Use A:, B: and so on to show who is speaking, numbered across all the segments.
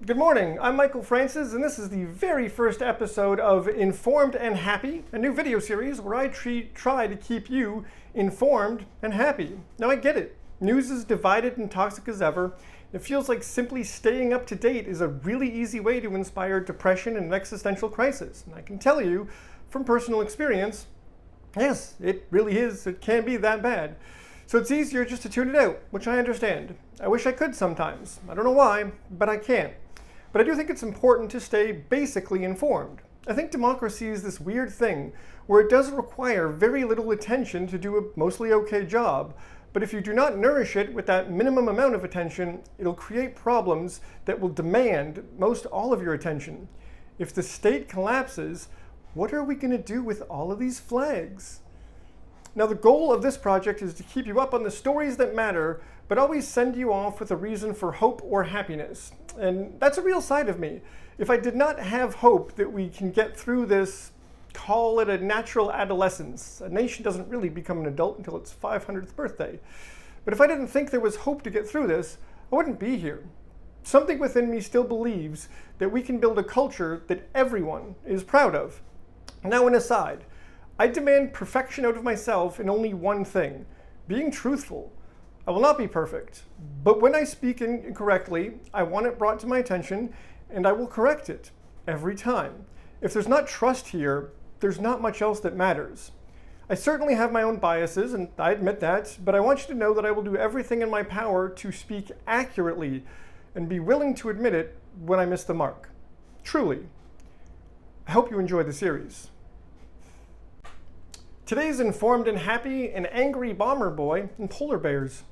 A: Good morning, I'm Michael Francis, and this is the very first episode of Informed and Happy, a new video series where I try to keep you informed and happy. Now I get it, news is divided and toxic as ever. It feels like simply staying up to date is a really easy way to inspire depression and an existential crisis. And I can tell you from personal experience, yes, it really is, it can be that bad. So it's easier just to tune it out, which I understand. I wish I could sometimes. I don't know why, but I can't. But I do think it's important to stay basically informed. I think democracy is this weird thing where it does require very little attention to do a mostly okay job, but if you do not nourish it with that minimum amount of attention, it'll create problems that will demand most all of your attention. If the state collapses, what are we going to do with all of these flags? Now, the goal of this project is to keep you up on the stories that matter, but always send you off with a reason for hope or happiness. And that's a real side of me. If I did not have hope that we can get through this, call it a natural adolescence. A nation doesn't really become an adult until its 500th birthday. But if I didn't think there was hope to get through this, I wouldn't be here. Something within me still believes that we can build a culture that everyone is proud of. Now, an aside, I demand perfection out of myself in only one thing, being truthful. I will not be perfect, but when I speak incorrectly, I want it brought to my attention, and I will correct it every time. If there's not trust here, there's not much else that matters. I certainly have my own biases, and I admit that, but I want you to know that I will do everything in my power to speak accurately and be willing to admit it when I miss the mark. Truly. I hope you enjoy the series. Today's Informed and Happy, an angry bomber boy, and polar bears.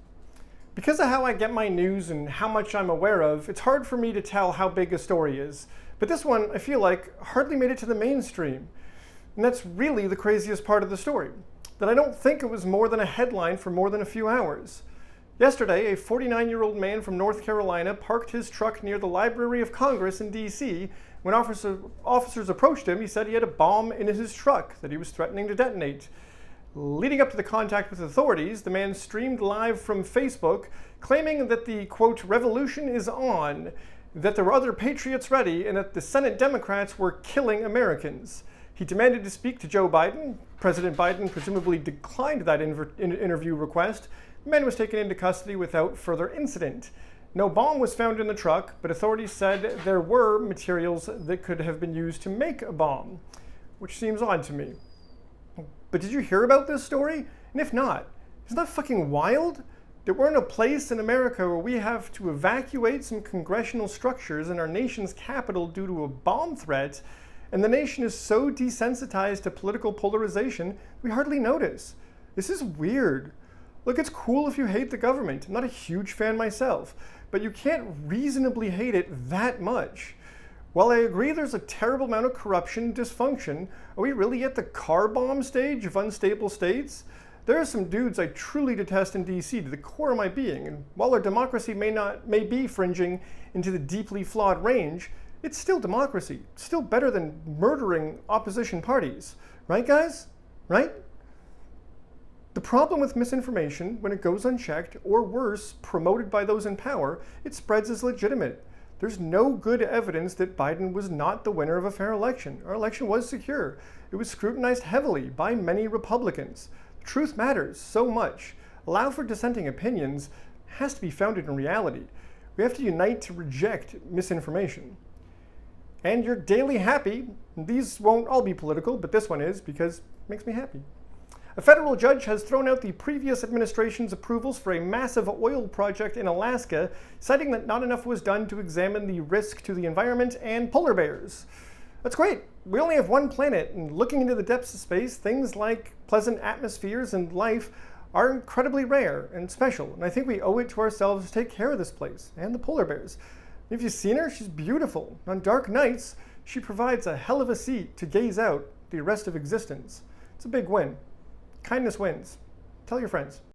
A: Because of how I get my news and how much I'm aware of, it's hard for me to tell how big a story is. But this one, I feel like, hardly made it to the mainstream. And that's really the craziest part of the story, that I don't think it was more than a headline for more than a few hours. Yesterday, a 49-year-old man from North Carolina parked his truck near the Library of Congress in D.C. When officers approached him, he said he had a bomb in his truck that he was threatening to detonate. Leading up to the contact with authorities, the man streamed live from Facebook, claiming that the, quote, revolution is on, that there were other patriots ready, and that the Senate Democrats were killing Americans. He demanded to speak to Joe Biden. President Biden presumably declined that interview request. The man was taken into custody without further incident. No bomb was found in the truck, but authorities said there were materials that could have been used to make a bomb, which seems odd to me. But did you hear about this story? And if not, isn't that fucking wild? That we're in a place in America where we have to evacuate some congressional structures in our nation's capital due to a bomb threat, and the nation is so desensitized to political polarization, we hardly notice. This is weird. Look, it's cool if you hate the government. I'm not a huge fan myself, but you can't reasonably hate it that much. While I agree there's a terrible amount of corruption and dysfunction, are we really at the car bomb stage of unstable states? There are some dudes I truly detest in DC to the core of my being, and while our democracy may be fringing into the deeply flawed range, it's still democracy. It's still better than murdering opposition parties. Right, guys? Right? The problem with misinformation, when it goes unchecked, or worse, promoted by those in power, it spreads as legitimate. There's no good evidence that Biden was not the winner of a fair election. Our election was secure. It was scrutinized heavily by many Republicans. Truth matters so much. Allow for dissenting opinions. It has to be founded in reality. We have to unite to reject misinformation. And your daily happy, these won't all be political, but this one is because it makes me happy. A federal judge has thrown out the previous administration's approvals for a massive oil project in Alaska, citing that not enough was done to examine the risk to the environment and polar bears. That's great. We only have one planet, and looking into the depths of space, things like pleasant atmospheres and life are incredibly rare and special, and I think we owe it to ourselves to take care of this place and the polar bears. If you've seen her, she's beautiful. On dark nights, she provides a hell of a seat to gaze out the rest of existence. It's a big win. Kindness wins. Tell your friends.